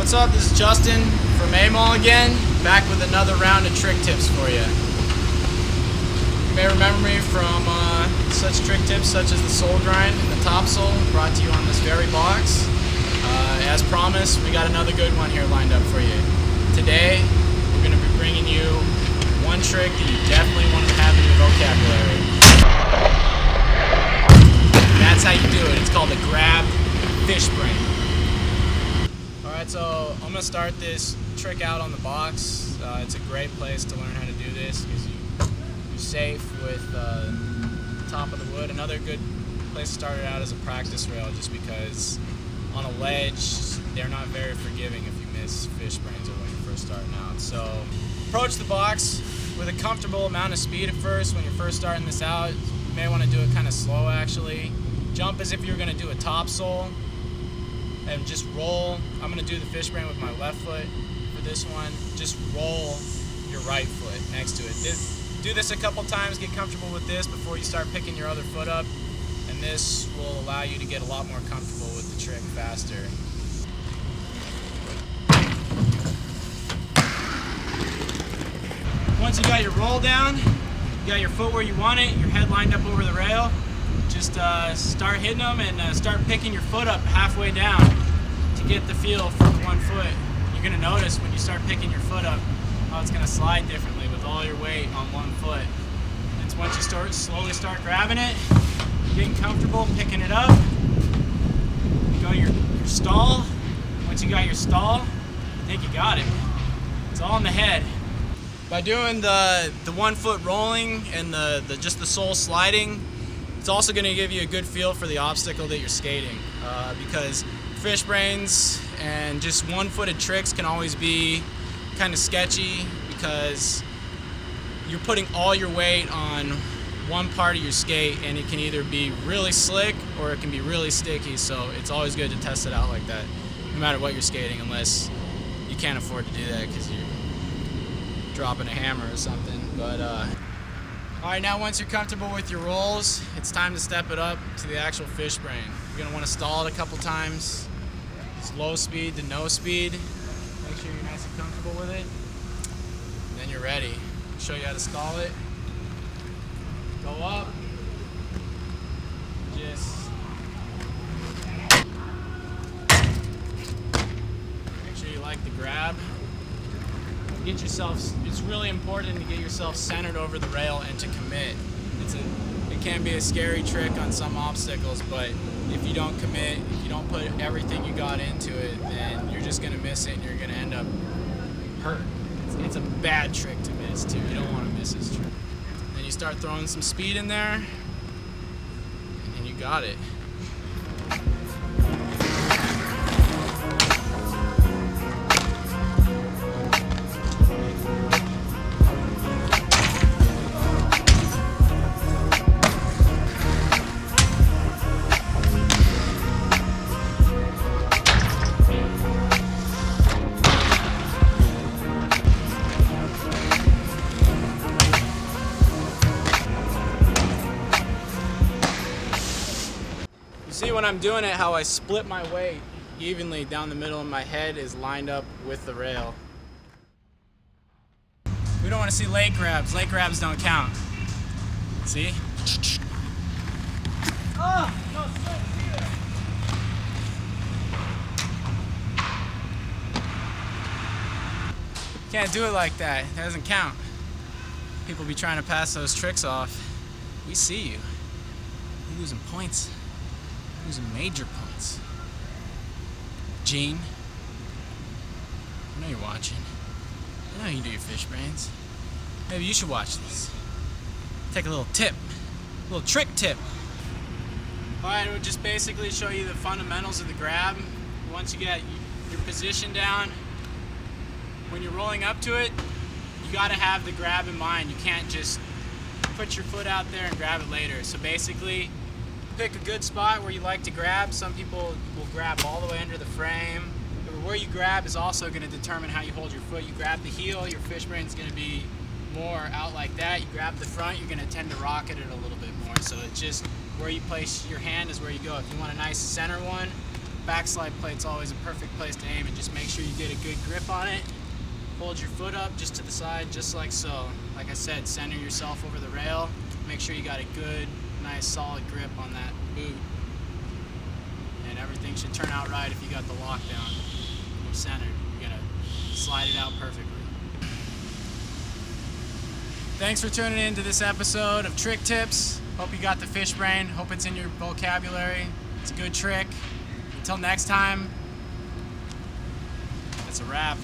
What's up? This is Justin from Amall again, back with another round of trick tips for you. You may remember me from such trick tips such as the sole grind and the top sole, brought to you on this very box. As promised, we got another good one here lined up for you. Today, we're going to be bringing you one trick that you definitely want to have in your vocabulary. And that's how you do it. It's called the grab Fishbrain. Alright, so I'm going to start this trick out on the box. It's a great place to learn how to do this because you're safe with the top of the wood. Another good place to start it out is a practice rail, just because on a ledge they're not very forgiving if you miss Fishbrains or when you're first starting out. So approach the box with a comfortable amount of speed at first. When you're first starting this out, you may want to do it kind of slow actually. Jump as if you're going to do a top sole and just roll. I'm going to do the Fishbrain with my left foot for this one. Just roll your right foot next to it. Do this a couple times, get comfortable with this before you start picking your other foot up, and this will allow you to get a lot more comfortable with the trick faster. Once you got your roll down, you got your foot where you want it, your head lined up over the rail, just start hitting them and start picking your foot up halfway down to get the feel for the one foot. You're going to notice when you start picking your foot up how it's going to slide differently with all your weight on one foot. And once you slowly start grabbing it, getting comfortable, picking it up, you go your stall. Once you got your stall, I think you got it. It's all in the head. By doing the 1 foot rolling and just the sole sliding, it's also going to give you a good feel for the obstacle that you're skating, because Fishbrains and just 1-footed tricks can always be kind of sketchy because you're putting all your weight on one part of your skate, and it can either be really slick or it can be really sticky. So it's always good to test it out like that, no matter what you're skating, unless you can't afford to do that because you're dropping a hammer or something. But alright, now once you're comfortable with your rolls, it's time to step it up to the actual Fishbrain. You're going to want to stall it a couple times, slow speed to no speed. Make sure you're nice and comfortable with it. And then you're ready. I'll show you how to stall it. Go up. Just make sure you like the grab. Get yourself, it's really important to get yourself centered over the rail and to commit. It can be a scary trick on some obstacles, but if you don't commit, if you don't put everything you got into it, then you're just going to miss it and you're going to end up hurt. It's a bad trick to miss too. You don't want to miss this trick. Then you start throwing some speed in there, and then you got it. See, when I'm doing it, how I split my weight evenly down the middle and my head is lined up with the rail. We don't want to see leg grabs. Leg grabs don't count. See? Oh, no, can't do it like that. It doesn't count. People be trying to pass those tricks off. We see you. You're losing points. Losing major points. Gene, I know you're watching. I know you do your Fishbrains. Maybe you should watch this. Take a little tip, a little trick tip. Alright, it would just basically show you the fundamentals of the grab. Once you get your position down, when you're rolling up to it, you gotta have the grab in mind. You can't just put your foot out there and grab it later. So basically, pick a good spot where you like to grab. Some people will grab all the way under the frame. Where you grab is also going to determine how you hold your foot. You grab the heel, your Fishbrain is going to be more out like that. You grab the front, you're going to tend to rocket it a little bit more. So it's just where you place your hand is where you go. If you want a nice center one, backslide plate's always a perfect place to aim, and just make sure you get a good grip on it. Hold your foot up just to the side, just like so. Like I said, center yourself over the rail. Make sure you got a good, nice, solid grip on that boot. And everything should turn out right if you got the lockdown. You're centered. You're gonna slide it out perfectly. Thanks for tuning in to this episode of Trick Tips. Hope you got the Fishbrain. Hope it's in your vocabulary. It's a good trick. Until next time, that's a wrap.